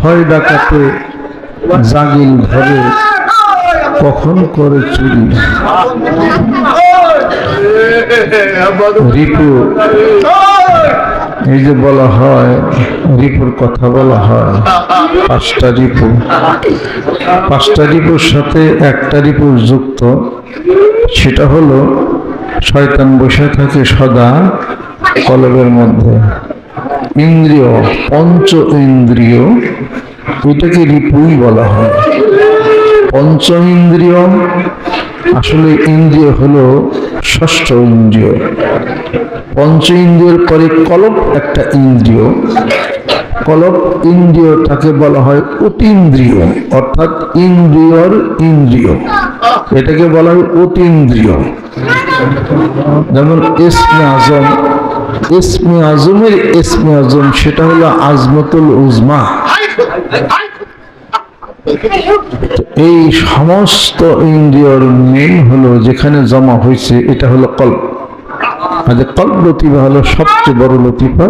6 ডাকাতে জাগিল ধরে কখন করে চুরি। রিপু, এই যে বলা হয় রিপুর কথা বলা হয়, 5টা রিপু, 5টা রিপুর সাথে একটা রিপু যুক্ত, সেটা হলো শয়তান বসে থাকে সদা কলবের মধ্যে। ইন্দ্রিয়, পঞ্চ ইন্দ্রিয়, এটাকে রিপুই বলা হয়। পঞ্চ ইন্দ্রিয়, আসলে ইন্দ্রিয় হলো 6ষ্ঠ ইন্দ্রিয়। পঞ্চ ইন্দ্রিয়ের পরে কলব একটা ইন্দ্রিয়, কলব ইন্দ্রিয়টাকে বলা হয় অতীন্দ্রিয়, অর্থাৎ ইন্দ্রিয়র ইন্দ্রিয়, এটাকে বলা হয় অতীন্দ্রিয়। যেমন ইসমে আজম, ইসমে আজমের ইসমে আজম সেটা হলো আজমতুল উজমা। এই সমস্ত ইন্দ্রিয়র মেন হলো যেখানে জমা হয়েছে, এটা হলো কল্প। কল্প লতিফা হলো সবচেয়ে বড় লতিফা,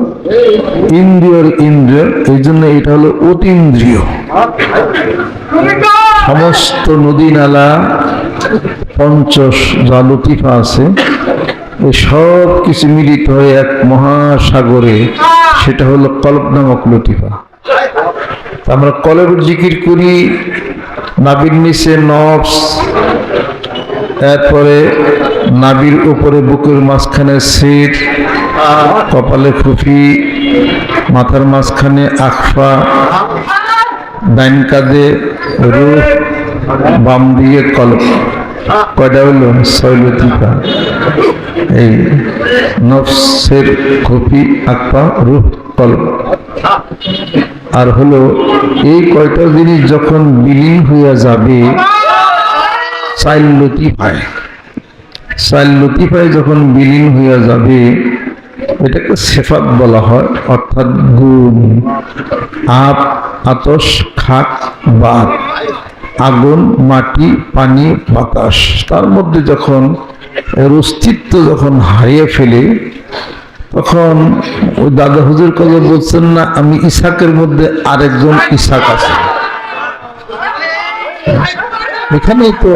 ইন্দ্রিয়র ইন্দ্রিয়, এই জন্য এটা হলো অতীন্দ্রিয়। সমস্ত নদী নালা পঞ্চশ যা লতিফা আছে, এই সব কিছু মিলিত হয়ে এক মহাসাগরে, সেটা হলো কল্প নামক লতিফা। আমরা কলবের জিকির করি, নাবির নিচে নফস, এরপরে নাবির উপরে বুকের মাঝখানে সির, কপালে খুফি, মাথার মাঝখানে আখফা, ডাইন কাঁধে রূহ, বাম দিকে কলব। কয়টা হলো? 6 লতিফা। এই নফসের খুফি, আখফা, রূহ, কলব। আর হলো এই কয়টা জিনিস যখন বিলীন হইয়া যাবে 4 লতিফায়, 4 লতিফায় যখন বিলীন হইয়া যাবে, এটাকে সিফাত বলা হয়, অর্থাৎ গুণ। আপ, আতশ, খাক, বাত, আগুন, মাটি, পানি, বাতাস, তার মধ্যে যখন এর অস্তিত্ব যখন হারিয়ে ফেলে, তখন ওই দাদা হুজুর কথা বলছেন না, আমি ইসাকের মধ্যে আরেকজন ইসাক আছে। এখানে তো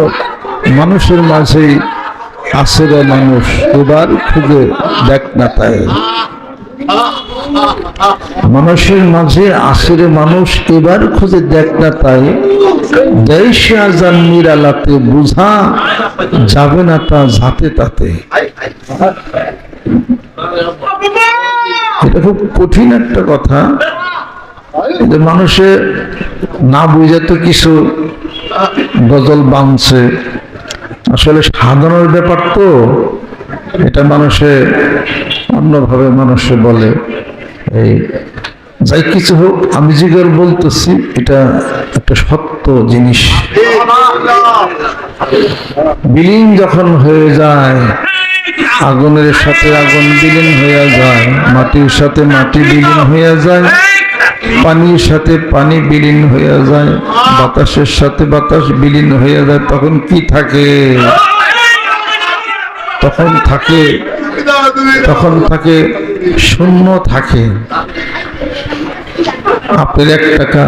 মানুষের মাঝে আসেরা মানুষ, এবার খুঁজে দেখ না তাই। মানুষের মাঝে আসেরে মানুষ, এবার খুঁজে দেখ না তাই। দেশে আজান নিরালাতে বুঝা যাবে না তা যাতে তাতে। এটা খুব কঠিন একটা কথা, মানুষে না বুঝে তো কিছু গজল বাঁধছে, আসলে সাধনার ব্যাপার তো, এটা মানুষে অন্যভাবে মানুষে বলে। এই যাই কিছু হোক, আমি জিগর বলতেছি, এটা একটা সত্য জিনিস। বিলীন যখন হয়ে যায়, আগুনের সাথে আগুন বিলীন হয়ে যায়, মাটির সাথে মাটি বিলীন হয়ে যায়, পানির সাথে পানি বিলীন হয়ে যায়, বাতাসের সাথে বাতাস বিলীন হয়ে যায়, তখন কি থাকে? তখন থাকে শূন্য থাকে। আপনার 1 টাকা,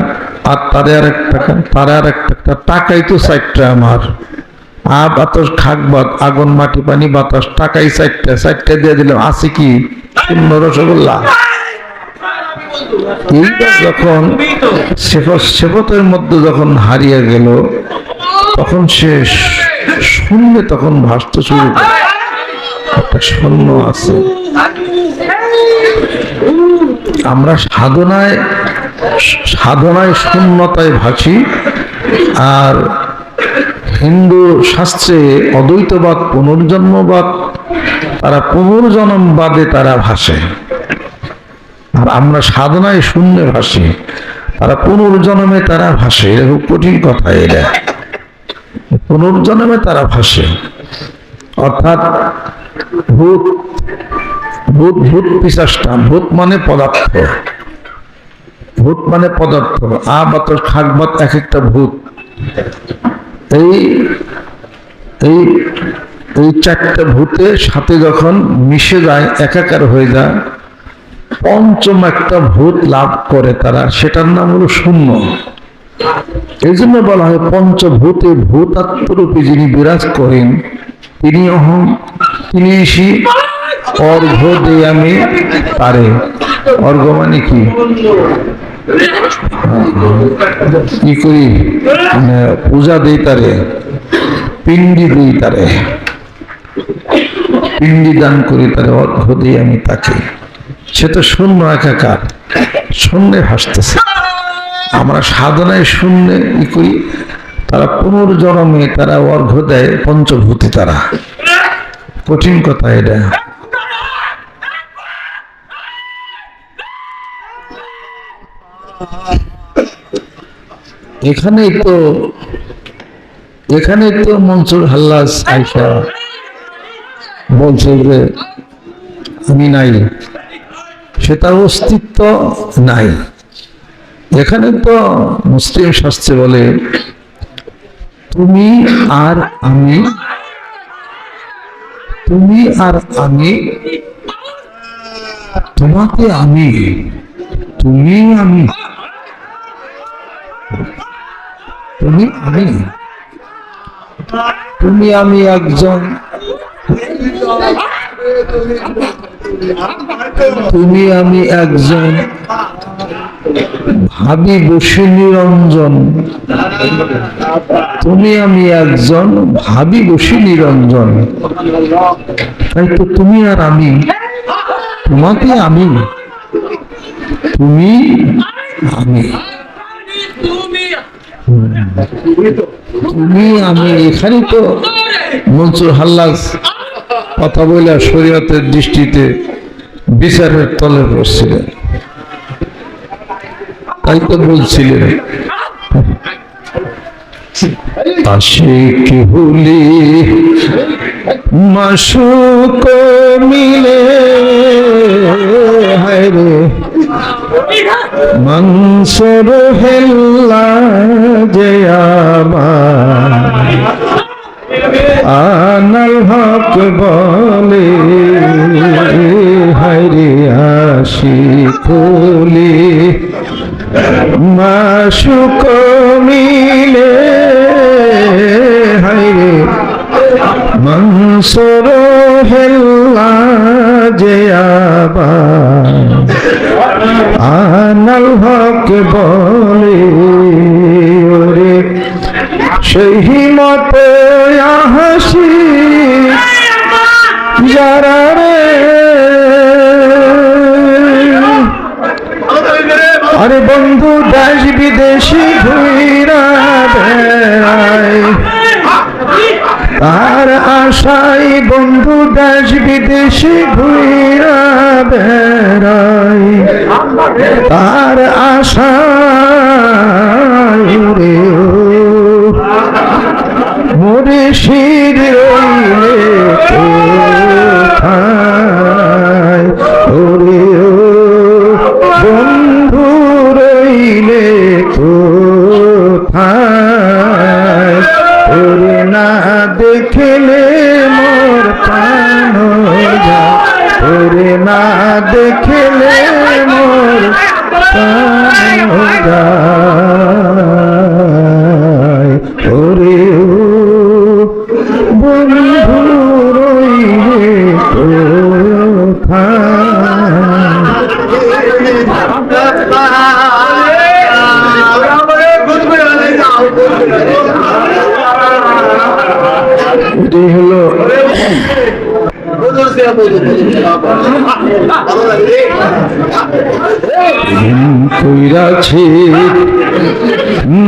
আর তারে আর 1 টাকা, তারে আর 1 টাকা, টাকাই তো 4টা আমার। আর বাতাস, খাক, বাত, আগুন, মাটি, পানি, বাতাস, টাকাই 4টা, 4টা দিয়ে দিলাম, আছে কি? শূন্য রসগোল্লা। এইটা যখন সেবতের মধ্যে যখন হারিয়ে গেল, তখন সে শূন্যে তখন ভাসতে শুরু করে, একটা শূন্য আছে। আমরা সাধনায় শূন্যতায় ভাসি, আর হিন্দু শাস্ত্রে অদ্বৈতবাদ, পুনর্জন্মবাদ, তারা পুনর্জন্মবাদে তারা ভাসে। আর আমরা সাধনায় শূন্যে ভাসি, তারা পুনর্জন্মে তারা ভাসে। এটা খুব কঠিন কথা। এটা পুনর্জন্মে তারা ভাসে, অর্থাৎ ভূত ভূত ভূত পিশাচটা, ভূত মানে পদার্থ, ভূত মানে পদার্থ, বাতাস, খাক, বাত, এক একটা ভূত। এই এই এই 4টা ভূতের সাথে যখন মিশে যায়, একাকার হয়ে যায়, পঞ্চম একটা ভূত লাভ করে তারা, সেটার নাম হলো শূন্য। এই জন্য বলা হয় পঞ্চভূতে ভূতাত্মরূপে যিনি বিরাজ করেন তিনি অহং, তিনি ঋষি, অর্ঘ দেই আমি তারে। অর্ঘ মানে কি কি করি, মানে পূজা দেই তারে, পিণ্ডি দেই তারে, পিণ্ডি দান করি তারে, অর্ঘ দেই আমি তাকে। সে তো শূন্য একাকার, শূন্যে ভাসতেছে। আমরা সাধনায় শূন্যে কি করি, তারা পুনর্জন্মে তারা অর্ঘ দেয় পঞ্চভূতি। তারা কঠিন কথা এটা। এখানে তো মনসুর হাল্লাজ আয়শা বলছে যে আমি নাই, সেটার অস্তিত্ব নাই। এখানে তো মুসলিম শাস্ত্রে বলে তুমি আর আমি, তুমি আর আমি, তোমাকে আমি, তুমি আমি, তুমি আমি, তুমি আমি একজন, তুমি আমি একজন ভাবি বসে নিরঞ্জন, তুমি আমি একজন ভাবি বসে নিরঞ্জন। তাই তো তুমি আর আমি, তোমাকে আমি, তুমি আমি, তুমি আমি। এখানে তো মনসুর হাল্লাজ কথা বলে শরীয়তের দৃষ্টিতে বিচারের তলে বসছিলেন। তাই তো বলছিলেন আশিক হলে মাশুক মিলে, হায় রে মনসুর হেল্লা যে আমার আনাল হক বলে, হায় রে আশিক হলে মাশুক মিলে, হায় রে মনসুর হেল্লা যে আবার আনাল হক বলে। ওরে সেই মতো হাসি যারা রে, আরে বন্ধু দেশ বিদেশি ঘুইরা বেড়ায়, তার আশায় বন্ধু দেশ বিদেশি ঘুইরা বেড়ায়, তার আশায় রে মোরে শির রইলে কোথায়, ওরে বন্ধু রইলে কোথায়, ওরে না দেখলে মোর প্রাণ যায়, ওরে না দেখলে মোর প্রাণ যায়, ওরে বন্ধু রইলে কোথায়। এটাই হলো কইরাছে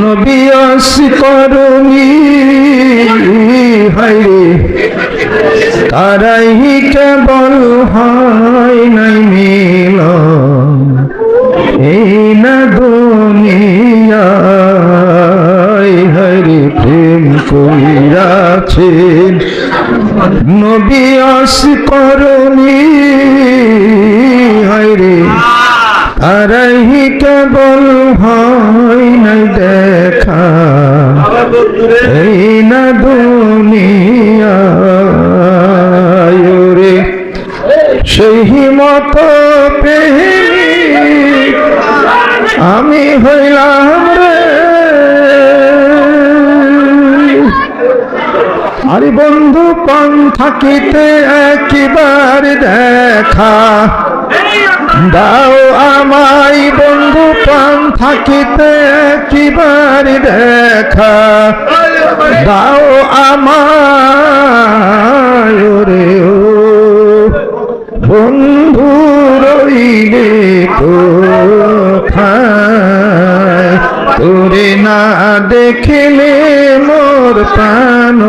নবী আসকরণী, হায়রে তারাই কেবল হয় নাই মিলন, এই না দুনিয়ায়, হায়রে প্রেম কইরাছেন নবী আসকরণী, হায়রে তারাই কেবল হয় নাই দেখা, এই না দুনিয়ায় রে সেই মতো প্রেম আমি হইলাম রে আরে বন্ধু পান থাকিতে একবার দেখা দাও আমায় বন্ধু পান থাকিতে একবার দেখা দাও আমায় রে ও বন্ধু রইলে কোথায় তোরে না দেখিলে মোর প্রাণ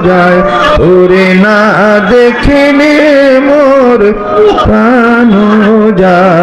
যায় তোরে না দেখিলে মোর প্রাণ যায়